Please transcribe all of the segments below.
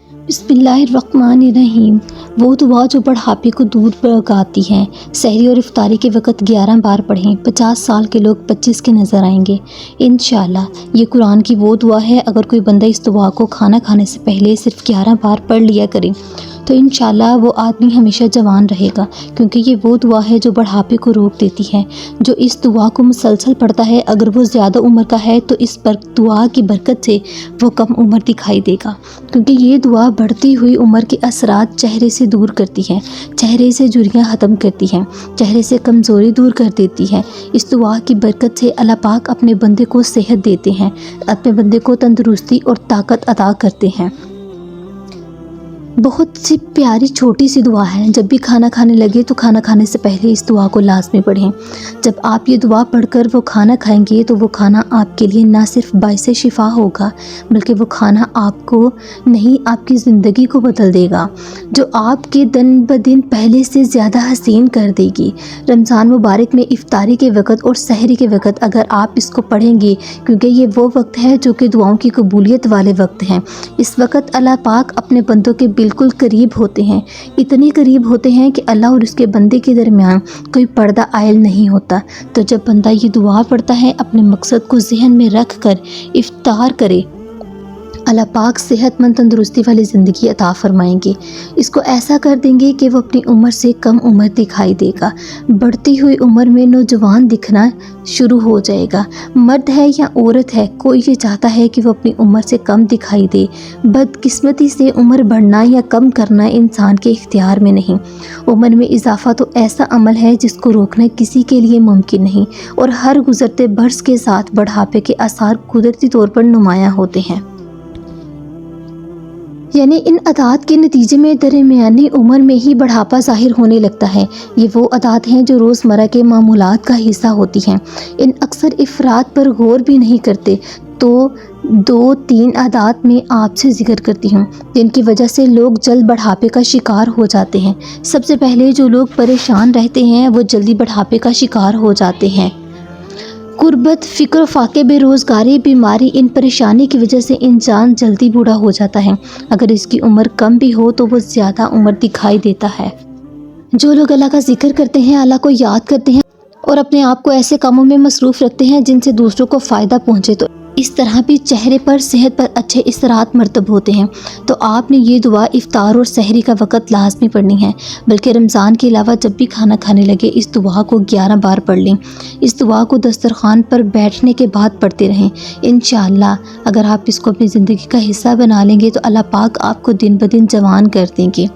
बिस्मिल्लाहिर्रहमानिर्रहीम। वो दुआ जो बुढ़ापे को दूर भगाती है। सहरी और इफ्तारी के वक़्त 11 बार पढ़ें। 50 साल के लोग 25 के नज़र आएंगे इंशाअल्लाह। ये कुरान की वो दुआ है, अगर कोई बंदा इस दुआ को खाना खाने से पहले सिर्फ 11 बार पढ़ लिया करे तो इंशाअल्लाह वो आदमी हमेशा जवान रहेगा, क्योंकि ये वो दुआ है जो बुढ़ापे को रोक देती है। जो इस दुआ को मुसलसल पढ़ता है, अगर वो ज़्यादा उम्र का है तो इस दुआ की बरकत से वो कम उम्र दिखाई देगा, क्योंकि ये दुआ बढ़ती हुई उम्र के असरात चेहरे से दूर करती है, चेहरे से झुर्रियाँ ख़त्म करती हैं, चेहरे से कमज़ोरी दूर कर देती है। इस दुआ की बरकत से अल्लाह पाक अपने बंदे को सेहत देते हैं, अपने बंदे को तंदुरुस्ती और ताकत अता करते हैं। बहुत सी प्यारी छोटी सी दुआ है। जब भी खाना खाने लगे तो खाना खाने से पहले इस दुआ को लाजमी पढ़ें। जब आप ये दुआ पढ़कर वो खाना खाएंगे तो वो खाना आपके लिए ना सिर्फ बाइसे शिफा होगा, बल्कि वो खाना आपको नहीं, आपकी ज़िंदगी को बदल देगा, जो आपके दिन ब दिन पहले से ज़्यादा हसीन कर देगी। रमज़ान मुबारक में इफ्तारी के वक़्त और सहरी के वक़्त अगर आप इसको पढ़ेंगे, क्योंकि ये वो वक्त है जो कि दुआओं की कबूलियत वाले वक्त हैं। इस वक्त अल्लाह पाक अपने बंदों के बिल्कुल करीब होते हैं, इतने करीब होते हैं कि अल्लाह और उसके बंदे के दरमियान कोई पर्दा आयल नहीं होता। तो जब बंदा ये दुआ पढ़ता है, अपने मकसद को जहन में रख कर इफ्तार करे, अल्लाह पाक सेहतमंद तंदुरुस्ती वाली ज़िंदगी अता फरमाएंगे। इसको ऐसा कर देंगे कि वो अपनी उम्र से कम उम्र दिखाई देगा, बढ़ती हुई उम्र में नौजवान दिखना शुरू हो जाएगा। मर्द है या औरत है, कोई ये चाहता है कि वो अपनी उम्र से कम दिखाई दे। बदकिस्मती से उम्र बढ़ना या कम करना इंसान के इख्तियार में नहीं। उम्र में इजाफ़ा तो ऐसा अमल है जिसको रोकना किसी के लिए मुमकिन नहीं, और हर गुज़रते बरस के साथ बुढ़ापे के आसार कुदरती तौर पर नुमायाँ होते हैं। यानी इन अदात के नतीजे में दरमियानी उम्र में ही बढ़ापा ज़ाहिर होने लगता है। ये वो अदात हैं जो रोज़मर्रा के मामूलात का हिस्सा होती हैं। इन अक्सर इफ़रात पर गौर भी नहीं करते, तो 2-3 आदात में आपसे जिक्र करती हूँ जिनकी वजह से लोग जल्द बढ़ापे का शिकार हो जाते हैं। सबसे पहले जो लोग परेशान रहते हैं वो जल्दी बढ़ापे का शिकार हो जाते हैं। गुर्बत, फ़िक्र, फाके, बेरोज़गारी, बीमारी, इन परेशानी की वजह से इंसान जल्दी बूढ़ा हो जाता है। अगर इसकी उम्र कम भी हो तो वो ज़्यादा उम्र दिखाई देता है। जो लोग अल्लाह का जिक्र करते हैं, अल्लाह को याद करते हैं और अपने आप को ऐसे कामों में मसरूफ़ रखते हैं जिनसे दूसरों को फ़ायदा पहुँचे, तो इस तरह भी चेहरे पर, सेहत पर अच्छे इसरात मरतब होते हैं। तो आपने ये दुआ इफ्तार और सहरी का वक़्त लाजमी पढ़नी है, बल्कि रमज़ान के अलावा जब भी खाना खाने लगे इस दुआ को 11 बार पढ़ लें। इस दुआ को दस्तरखान पर बैठने के बाद पढ़ते रहें। इंशाअल्लाह अगर आप इसको अपनी ज़िंदगी का हिस्सा बना लेंगे तो अल्लाह पाक आपको दिन ब दिन जवान कर देंगे।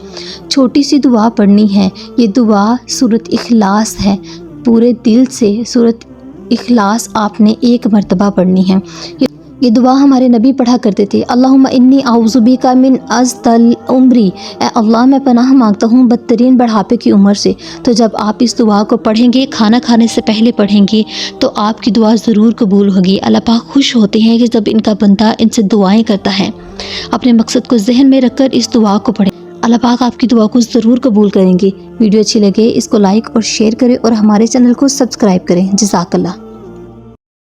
छोटी सी दुआ पढ़नी है। ये दुआ सूरत इखलास है। पूरे दिल से सूरत इखलास आपने 1 मरतबा पढ़नी है। ये दुआ हमारे नबी पढ़ा करते थे। अल्लाहुम्मा इन्नी आऊज़ु बिका मिन अज़्दल उम्री, ए अल्लाह मैं पनाह मांगता हूँ बदतरीन बढ़ापे की उम्र से। तो जब आप इस दुआ को पढ़ेंगे, खाना खाने से पहले पढ़ेंगे, तो आपकी दुआ ज़रूर कबूल होगी। अल्लाह पाक खुश होते हैं कि जब इनका बंदा इनसे दुआएं करता है। अपने मकसद को जहन में रखकर इस दुआ को पढ़ें, अल्लाह पाक आपकी दुआ को ज़रूर कबूल करेंगे। वीडियो अच्छी लगे इसको लाइक और शेयर करें और हमारे चैनल को सब्सक्राइब करें। जज़ाकल्लाह।